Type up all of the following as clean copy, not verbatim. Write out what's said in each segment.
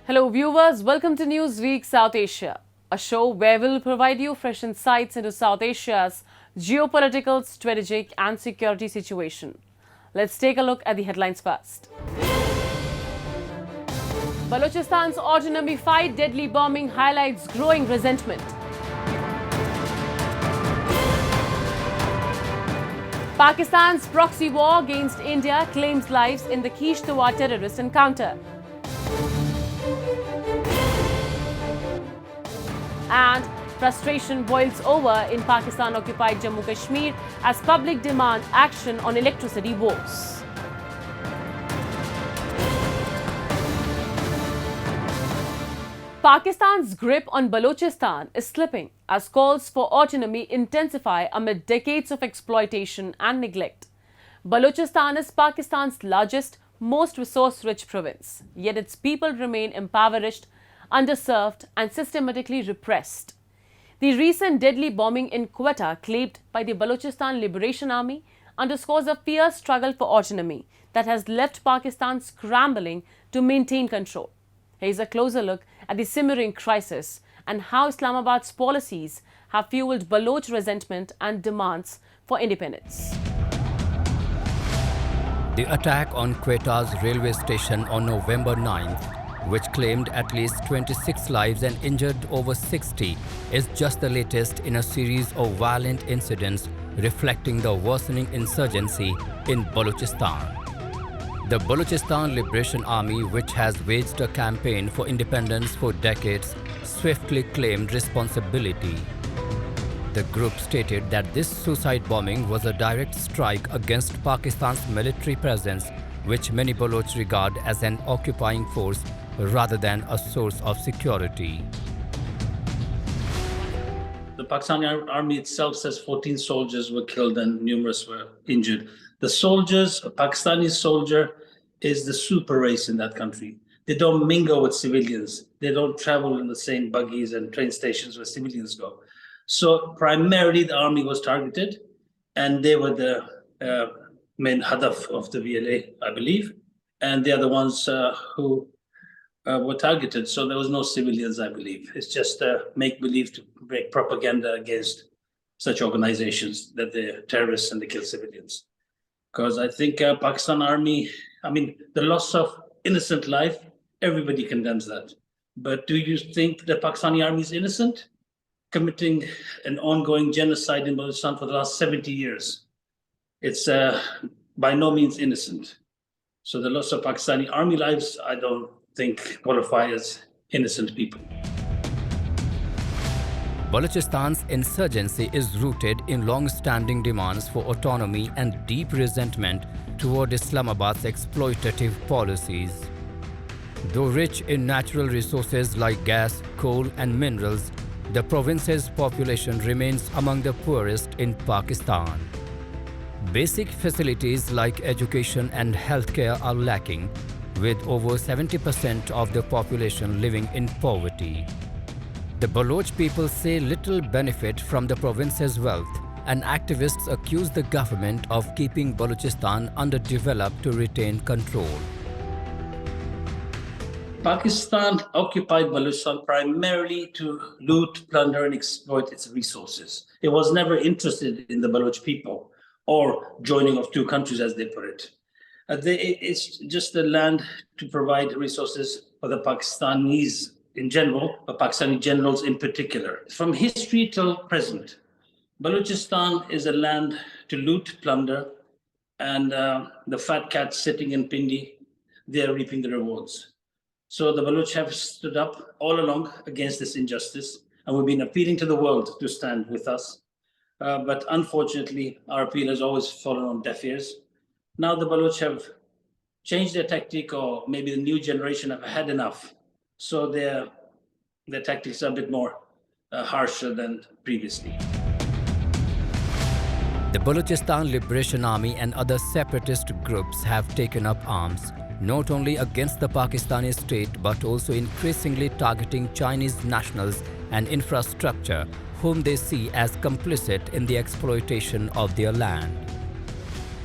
Hello viewers, welcome to Newsweek South Asia, a show where we'll provide you fresh insights into South Asia's geopolitical, strategic and security situation. Let's take a look at the headlines first. Balochistan's autonomy fight, deadly bombing highlights growing resentment. Pakistan's proxy war against India claims lives in the Kishtwar terrorist encounter. And frustration boils over in Pakistan-occupied Jammu Kashmir as public demand action on electricity woes. Pakistan's grip on Balochistan is slipping as calls for autonomy intensify amid decades of exploitation and neglect. Balochistan is Pakistan's largest, most resource-rich province, yet its people remain impoverished, underserved and systematically repressed. The recent deadly bombing in Quetta, claimed by the Balochistan Liberation Army, underscores a fierce struggle for autonomy that has left Pakistan scrambling to maintain control. Here's a closer look at the simmering crisis and how Islamabad's policies have fueled Baloch resentment and demands for independence. The attack on Quetta's railway station on November 9th, which claimed at least 26 lives and injured over 60, is just the latest in a series of violent incidents reflecting the worsening insurgency in Balochistan. The Balochistan Liberation Army, which has waged a campaign for independence for decades, swiftly claimed responsibility. The group stated that this suicide bombing was a direct strike against Pakistan's military presence, which many Baloch regard as an occupying force rather than a source of security. The Pakistani army itself says 14 soldiers were killed and numerous were injured. The soldiers, a Pakistani soldier, is the super race in that country. They don't mingle with civilians. They don't travel in the same buggies and train stations where civilians go. So primarily the army was targeted, and they were the main hadaf of the VLA, I believe. And they are the ones who were targeted. So there was no civilians, I believe. It's just make-believe to make propaganda against such organizations that they're terrorists and they kill civilians. Because I think Pakistan army, the loss of innocent life, everybody condemns that. But do you think the Pakistani army is innocent? Committing an ongoing genocide in Balochistan for the last 70 years. It's by no means innocent. So the loss of Pakistani army lives, I don't think qualify as innocent people. Balochistan's insurgency is rooted in long-standing demands for autonomy and deep resentment toward Islamabad's exploitative policies. Though rich in natural resources like gas, coal and minerals, the province's population remains among the poorest in Pakistan. Basic facilities like education and healthcare are lacking, with over 70% of the population living in poverty. The Baloch people say little benefit from the province's wealth, and activists accuse the government of keeping Balochistan underdeveloped to retain control. Pakistan occupied Balochistan primarily to loot, plunder, and exploit its resources. It was never interested in the Baloch people or joining of two countries, as they put it. It's just a land to provide resources for the Pakistanis in general, but Pakistani generals in particular. From history till present, Balochistan is a land to loot, plunder, and the fat cats sitting in Pindi, they are reaping the rewards. So the Baloch have stood up all along against this injustice, and we've been appealing to the world to stand with us. But unfortunately, our appeal has always fallen on deaf ears. Now the Baloch have changed their tactic, or maybe the new generation have had enough. So their tactics are a bit more harsher than previously. The Balochistan Liberation Army and other separatist groups have taken up arms, not only against the Pakistani state but also increasingly targeting Chinese nationals and infrastructure whom they see as complicit in the exploitation of their land.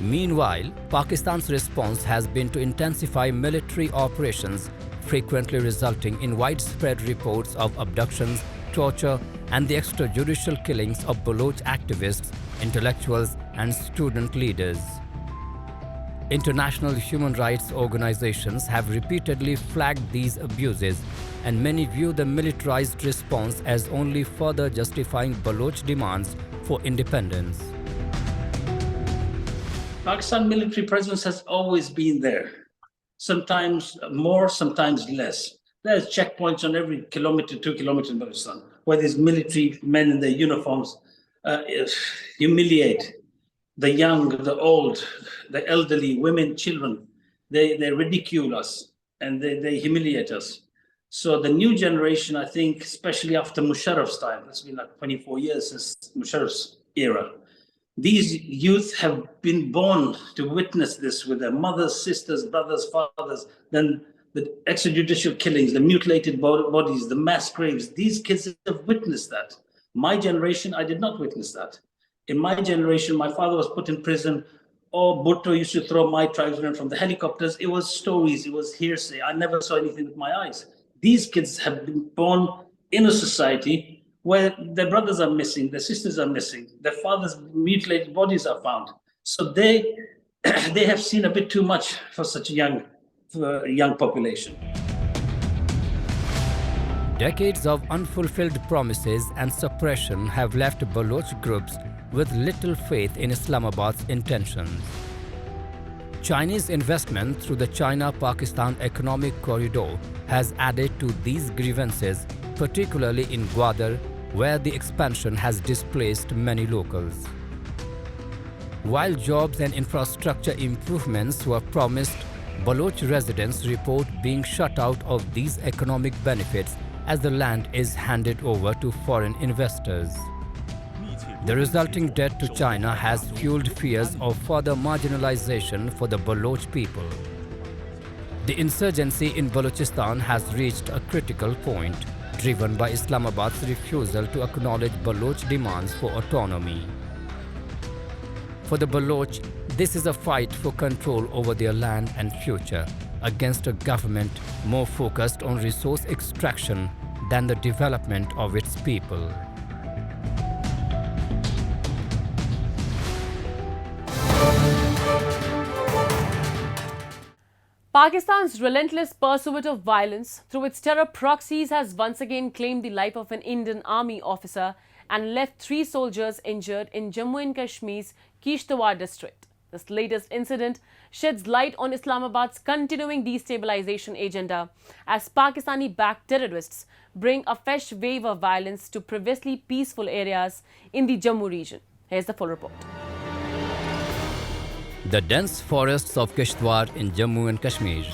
Meanwhile, Pakistan's response has been to intensify military operations, frequently resulting in widespread reports of abductions, torture, and the extrajudicial killings of Baloch activists, intellectuals, and student leaders. International human rights organizations have repeatedly flagged these abuses, and many view the militarized response as only further justifying Baloch demands for independence. Pakistan military presence has always been there. Sometimes more, sometimes less. There's checkpoints on every kilometer, 2 kilometers in Balochistan, where these military men in their uniforms humiliate the young, the old, the elderly, women, children. They ridicule us and they humiliate us. So the new generation, I think, especially after Musharraf's time, it's been like 24 years since Musharraf's era, these youth have been born to witness this with their mothers, sisters, brothers, fathers, then the extrajudicial killings, the mutilated bodies, the mass graves. These kids have witnessed that. My generation, I did not witness that. In my generation, my father was put in prison, or Bhutto used to throw my tribesmen from the helicopters. It was stories, it was hearsay. I never saw anything with my eyes. These kids have been born in a society where their brothers are missing, their sisters are missing, their fathers' mutilated bodies are found. So they have seen a bit too much for such a young population. Decades of unfulfilled promises and suppression have left Baloch groups with little faith in Islamabad's intentions. Chinese investment through the China-Pakistan Economic Corridor has added to these grievances, particularly in Gwadar, where the expansion has displaced many locals. While jobs and infrastructure improvements were promised, Baloch residents report being shut out of these economic benefits as the land is handed over to foreign investors. The resulting debt to China has fueled fears of further marginalization for the Baloch people. The insurgency in Balochistan has reached a critical point, driven by Islamabad's refusal to acknowledge Baloch demands for autonomy. For the Baloch, this is a fight for control over their land and future against a government more focused on resource extraction than the development of its people. Pakistan's relentless pursuit of violence through its terror proxies has once again claimed the life of an Indian Army officer and left 3 soldiers injured in Jammu and Kashmir's Kishtwar district. This latest incident sheds light on Islamabad's continuing destabilization agenda as Pakistani-backed terrorists bring a fresh wave of violence to previously peaceful areas in the Jammu region. Here's the full report. The dense forests of Kishtwar in Jammu and Kashmir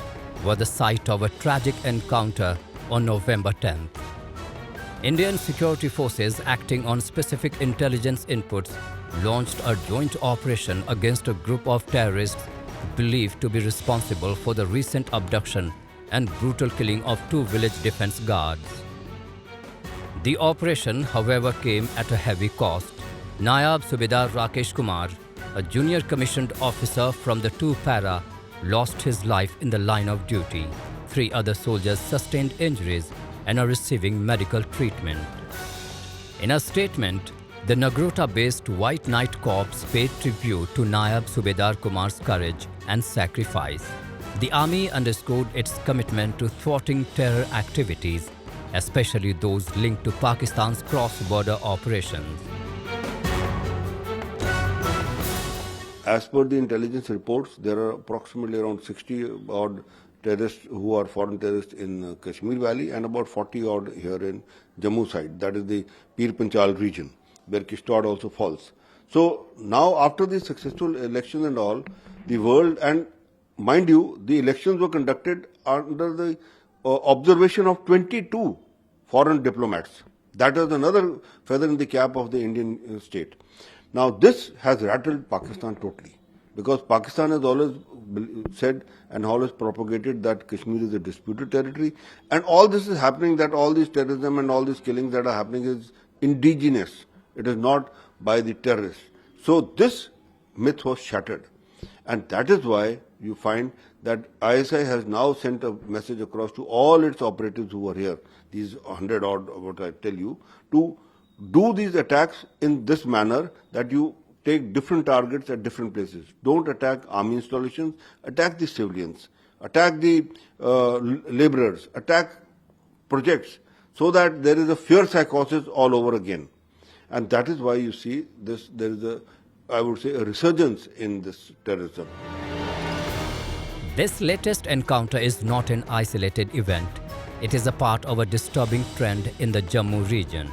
were the site of a tragic encounter on November 10th. Indian security forces acting on specific intelligence inputs launched a joint operation against a group of terrorists believed to be responsible for the recent abduction and brutal killing of 2 village defense guards. The operation, however, came at a heavy cost. Nayab Subedar Rakesh Kumar, a junior commissioned officer from the 2 para, lost his life in the line of duty. 3 other soldiers sustained injuries and are receiving medical treatment. In a statement, the Nagrota-based White Knight Corps paid tribute to Nayab Subedar Kumar's courage and sacrifice. The army underscored its commitment to thwarting terror activities, especially those linked to Pakistan's cross-border operations. As per the intelligence reports, there are approximately around 60 odd terrorists who are foreign terrorists in Kashmir Valley and about 40 odd here in Jammu side, that is the Pir Panchal region, where Kishtwar also falls. So now after the successful election and all, the world, and mind you, the elections were conducted under the observation of 22 foreign diplomats. That is another feather in the cap of the Indian state. Now this has rattled Pakistan totally, because Pakistan has always said and always propagated that Kashmir is a disputed territory, and all this is happening, that all this terrorism and all these killings that are happening is indigenous. It is not by the terrorists. So this myth was shattered. And that is why you find that ISI has now sent a message across to all its operatives who are here, these 100 odd, what I tell you, to do these attacks in this manner, that you take different targets at different places. Don't attack army installations, attack the civilians, attack the laborers, attack projects, so that there is a fear psychosis all over again. And that is why you see this, there is a, I would say, a resurgence in this terrorism. This latest encounter is not an isolated event. It is a part of a disturbing trend in the Jammu region.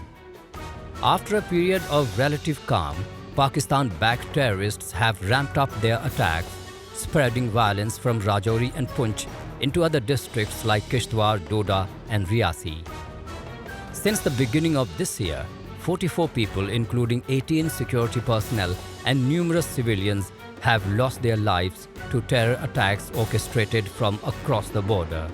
After a period of relative calm, Pakistan-backed terrorists have ramped up their attacks, spreading violence from Rajouri and Poonch into other districts like Kishtwar, Doda and Riyasi. Since the beginning of this year, 44 people, including 18 security personnel and numerous civilians, have lost their lives to terror attacks orchestrated from across the border.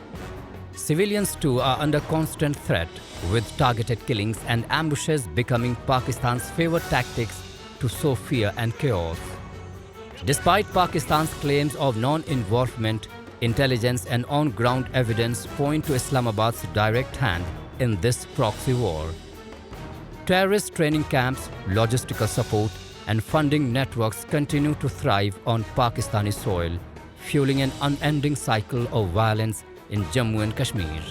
Civilians too are under constant threat, with targeted killings and ambushes becoming Pakistan's favorite tactics to sow fear and chaos. Despite Pakistan's claims of non-involvement, intelligence and on-ground evidence point to Islamabad's direct hand in this proxy war. Terrorist training camps, logistical support and funding networks continue to thrive on Pakistani soil, fueling an unending cycle of violence in Jammu and Kashmir.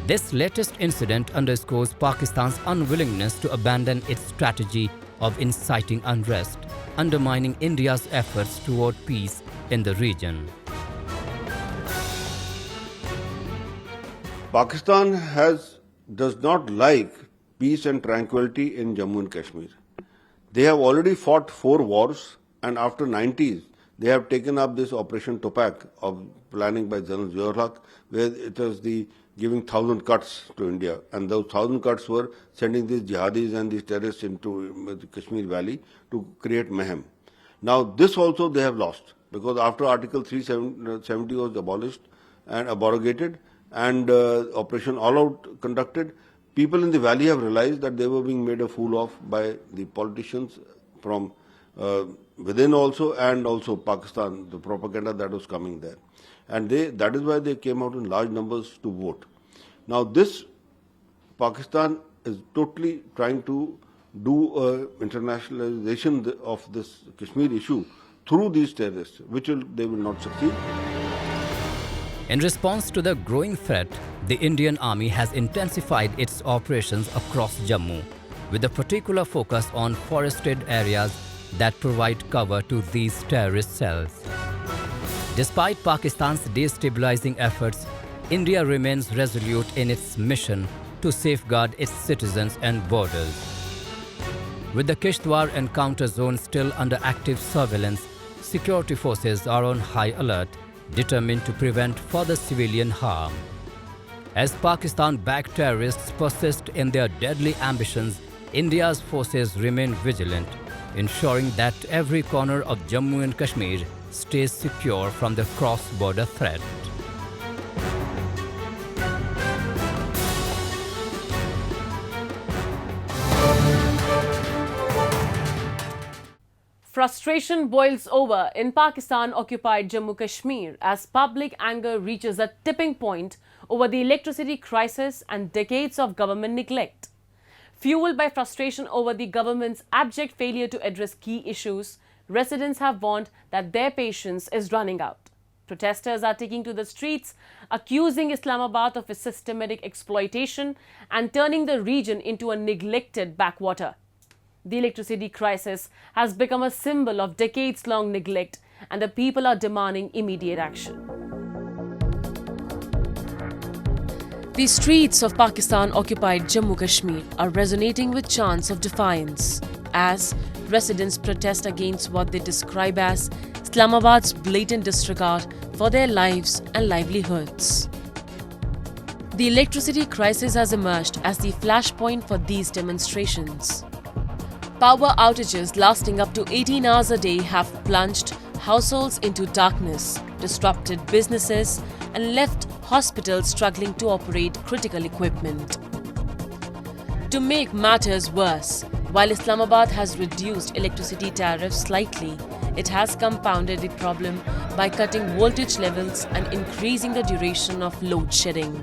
This latest incident underscores Pakistan's unwillingness to abandon its strategy of inciting unrest, undermining India's efforts toward peace in the region. Pakistan does not like peace and tranquility in Jammu and Kashmir. They have already fought 4 wars, and after 90s, they have taken up this Operation Topak of planning by General Zia-ul-Haq, where it was the giving 1,000 cuts to India, and those 1,000 cuts were sending these jihadis and these terrorists into the Kashmir Valley to create mayhem. Now this also they have lost, because after Article 370 was abolished and abrogated, and Operation All Out conducted, people in the valley have realized that they were being made a fool of by the politicians from within also, and also Pakistan, the propaganda that was coming there. And that is why they came out in large numbers to vote. Now this, Pakistan is totally trying to do internationalization of this Kashmir issue through these terrorists, which they will not succeed. In response to the growing threat, the Indian Army has intensified its operations across Jammu, with a particular focus on forested areas that provide cover to these terrorist cells. Despite Pakistan's destabilizing efforts, India remains resolute in its mission to safeguard its citizens and borders. With the Kishtwar encounter zone still under active surveillance, security forces are on high alert, determined to prevent further civilian harm. As Pakistan-backed terrorists persist in their deadly ambitions, India's forces remain vigilant, ensuring that every corner of Jammu and Kashmir stays secure from the cross-border threat. Frustration boils over in Pakistan-occupied Jammu Kashmir as public anger reaches a tipping point over the electricity crisis and decades of government neglect. Fueled by frustration over the government's abject failure to address key issues, residents have warned that their patience is running out. Protesters are taking to the streets, accusing Islamabad of its systematic exploitation and turning the region into a neglected backwater. The electricity crisis has become a symbol of decades-long neglect, and the people are demanding immediate action. The streets of Pakistan-occupied Jammu Kashmir are resonating with chants of defiance as residents protest against what they describe as Islamabad's blatant disregard for their lives and livelihoods. The electricity crisis has emerged as the flashpoint for these demonstrations. Power outages lasting up to 18 hours a day have plunged households into darkness, disrupted businesses, and left hospitals struggling to operate critical equipment. To make matters worse, while Islamabad has reduced electricity tariffs slightly, it has compounded the problem by cutting voltage levels and increasing the duration of load shedding.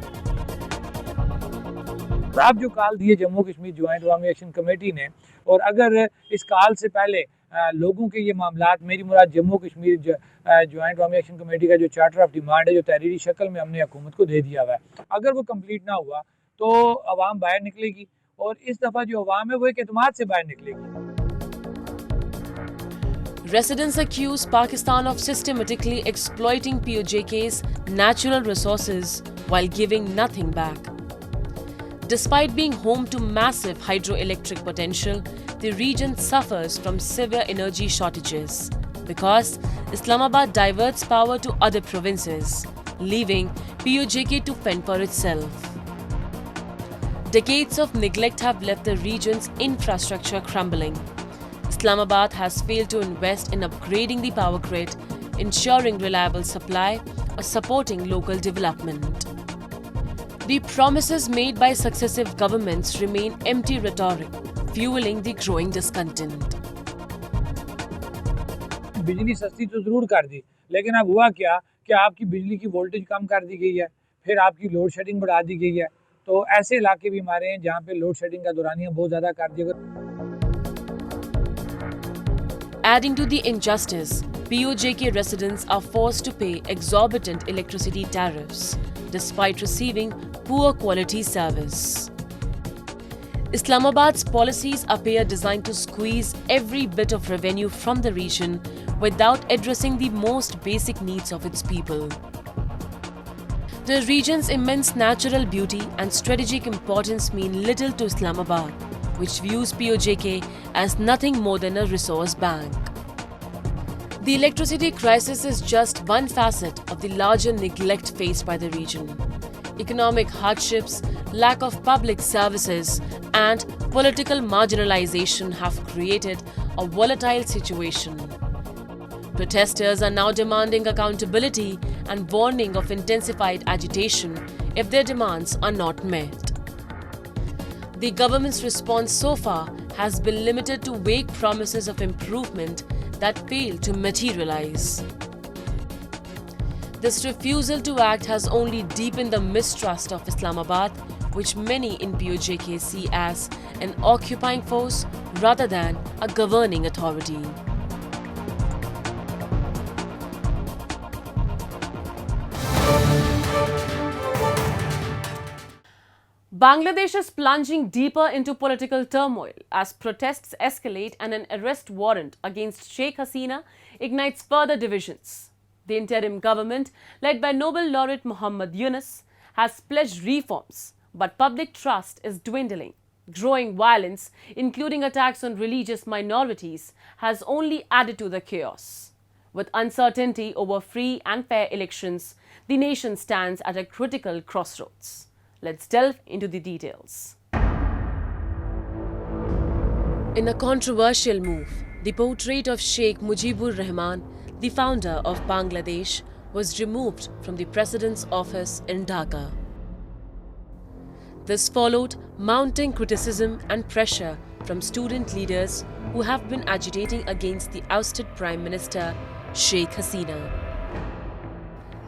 आप जो call दिए Jammu Kashmir joint अवामी action committee ने, और अगर इस call से पहले लोगों के ये मामलात, मेरी मुराद जम्मू कश्मीर ज्वाइंट अवामी एक्शन कमेटी का जो चार्टर ऑफ डिमांड है, जो तहरीरी शक्ल में हमने हुकूमत को दे दिया हुआ है, अगर वो कंप्लीट ना हुआ तो अवाम बाहर निकलेगी, और इस दफ़ा जो अवाम है वो एक एतमाद से बाहर निकलेगी। Residents accuse Pakistan of systematically exploiting PoJK's natural resources while giving nothing back. Despite being home to massive hydroelectric potential, the region suffers from severe energy shortages because Islamabad diverts power to other provinces, leaving PoJK to fend for itself. Decades of neglect have left the region's infrastructure crumbling. Islamabad has failed to invest in upgrading the power grid, ensuring reliable supply, or supporting local development. The promises made by successive governments remain empty rhetoric, fueling the growing discontent. बिजली सस्ती तो ज़रूर कर दी, लेकिन अब हुआ क्या कि आपकी बिजली की वोल्टेज कम कर दी गई है, फिर आपकी लोड शेडिंग बढ़ा दी गई है। तो ऐसे इलाके भी हमारे हैं जहाँ पे लोड शेडिंग का दौरानिया बहुत ज़्यादा कर दिया गया। Adding to the injustice, PoJK residents are forced to pay exorbitant electricity tariffs despite receiving poor quality service. Islamabad's policies appear designed to squeeze every bit of revenue from the region without addressing the most basic needs of its people. The region's immense natural beauty and strategic importance mean little to Islamabad, which views PoJK as nothing more than a resource bank. The electricity crisis is just one facet of the larger neglect faced by the region. Economic hardships, lack of public services, and political marginalization have created a volatile situation. Protesters are now demanding accountability and warning of intensified agitation if their demands are not met. The government's response so far has been limited to vague promises of improvement that fail to materialize. This refusal to act has only deepened the mistrust of Islamabad, which many in PoJK see as an occupying force rather than a governing authority. Bangladesh is plunging deeper into political turmoil as protests escalate and an arrest warrant against Sheikh Hasina ignites further divisions. The interim government, led by Nobel laureate Muhammad Yunus, has pledged reforms, but public trust is dwindling. Growing violence, including attacks on religious minorities, has only added to the chaos. With uncertainty over free and fair elections, the nation stands at a critical crossroads. Let's delve into the details. In a controversial move, the portrait of Sheikh Mujibur Rahman, the founder of Bangladesh, was removed from the president's office in Dhaka. This followed mounting criticism and pressure from student leaders who have been agitating against the ousted Prime Minister Sheikh Hasina.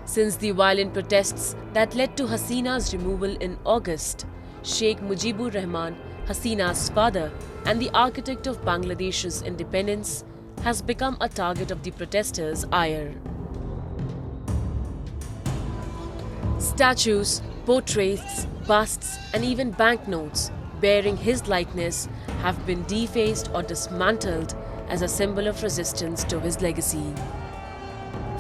Since the violent protests that led to Hasina's removal in August, Sheikh Mujibur Rahman, Hasina's father and the architect of Bangladesh's independence, has become a target of the protesters' ire. Statues, portraits, busts and even banknotes bearing his likeness have been defaced or dismantled as a symbol of resistance to his legacy.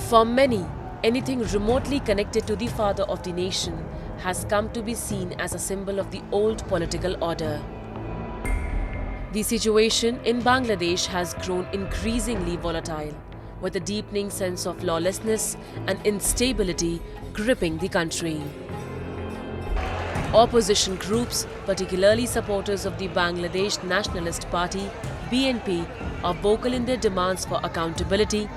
For many, anything remotely connected to the father of the nation has come to be seen as a symbol of the old political order. The situation in Bangladesh has grown increasingly volatile, with a deepening sense of lawlessness and instability gripping the country. Opposition groups, particularly supporters of the Bangladesh Nationalist Party (BNP), are vocal in their demands for accountability,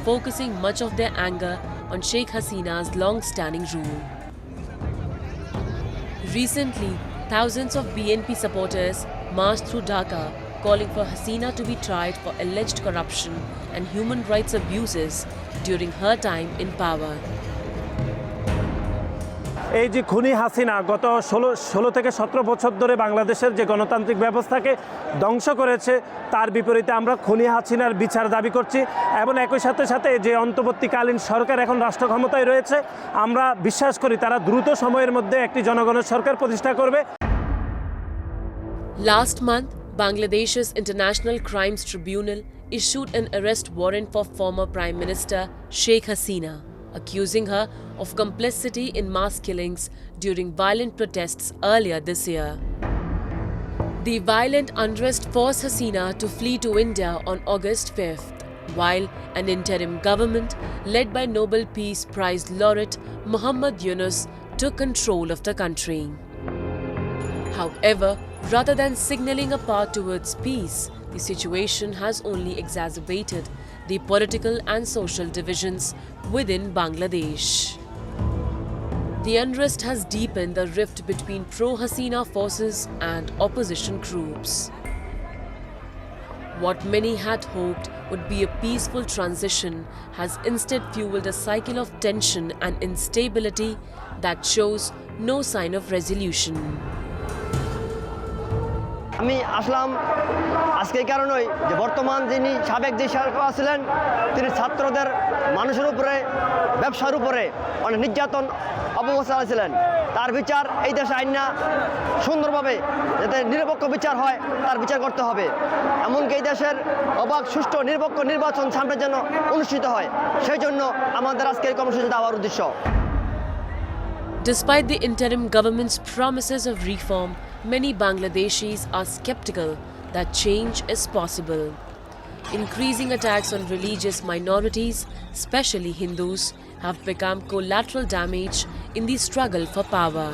focusing much of their anger on Sheikh Hasina's long-standing rule. Recently, thousands of BNP supporters marched through Dhaka calling for Hasina to be tried for alleged corruption and human rights abuses during her time in power. এই যে খুনি হাসিনা গত 16 থেকে 17 বছর ধরে বাংলাদেশের যে গণতান্ত্রিক ব্যবস্থাকে ধ্বংস করেছে, তার বিপরীতে আমরা খুনি হাসিনার বিচার দাবি করছি এবং একই সাথে সাথে যে অন্তর্বর্তীকালীন সরকার এখন রাষ্ট্র ক্ষমতায় রয়েছে, আমরা বিশ্বাস করি তারা দ্রুত সময়ের মধ্যে একটি জনগণের সরকার প্রতিষ্ঠা করবে। Last month, Bangladesh's International Crimes Tribunal issued an arrest warrant for former Prime Minister Sheikh Hasina, accusing her of complicity in mass killings during violent protests earlier this year. The violent unrest forced Hasina to flee to India on August 5th, while an interim government led by Nobel Peace Prize laureate Muhammad Yunus took control of the country. However, rather than signaling a path towards peace, the situation has only exacerbated the political and social divisions within Bangladesh. The unrest has deepened the rift between pro-Hasina forces and opposition groups. What many had hoped would be a peaceful transition has instead fueled a cycle of tension and instability that shows no sign of resolution. আমি আসলাম আজকে এই কারণেই যে বর্তমান যিনি সাবেক যে সরকার ছিলেন, তিনি ছাত্রদের, মানুষের উপরে, ব্যবসার উপরে অনেক নির্যাতন অপব্যবস্থা চালাচ্ছিলেন। তার বিচার এই দেশে আইন না, সুন্দরভাবে যাতে নিরপেক্ষ বিচার হয় তার বিচার করতে হবে। এমনকি এই দেশের অবাধ সুষ্ঠু নিরপেক্ষ নির্বাচন সামনে যেন অনুষ্ঠিত হয়, সেই জন্য আমাদের আজকের কর্মসূচি দেওয়ার উদ্দেশ্য। Despite the interim government's promises of reform, many Bangladeshis are skeptical that change is possible. Increasing attacks on religious minorities, especially Hindus, have become collateral damage in the struggle for power.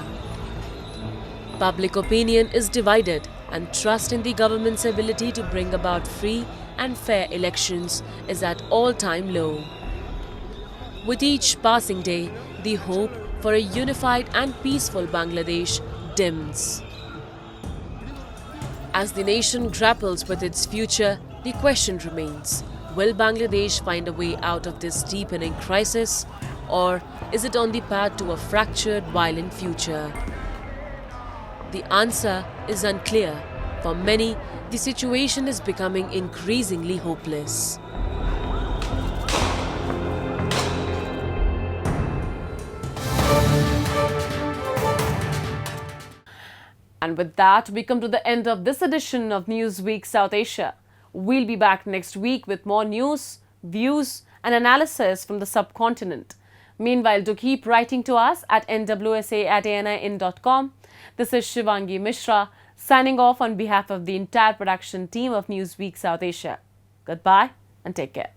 Public opinion is divided, and trust in the government's ability to bring about free and fair elections is at all-time low. With each passing day, the hope for a unified and peaceful Bangladesh dims. As the nation grapples with its future, the question remains: will Bangladesh find a way out of this deepening crisis, or is it on the path to a fractured, violent future? The answer is unclear. For many, the situation is becoming increasingly hopeless. And with that, we come to the end of this edition of Newsweek South Asia. We'll be back next week with more news, views, and analysis from the subcontinent. Meanwhile, do keep writing to us at nwsa@anin.com. This is Shivangi Mishra, signing off on behalf of the entire production team of Newsweek South Asia. Goodbye and take care.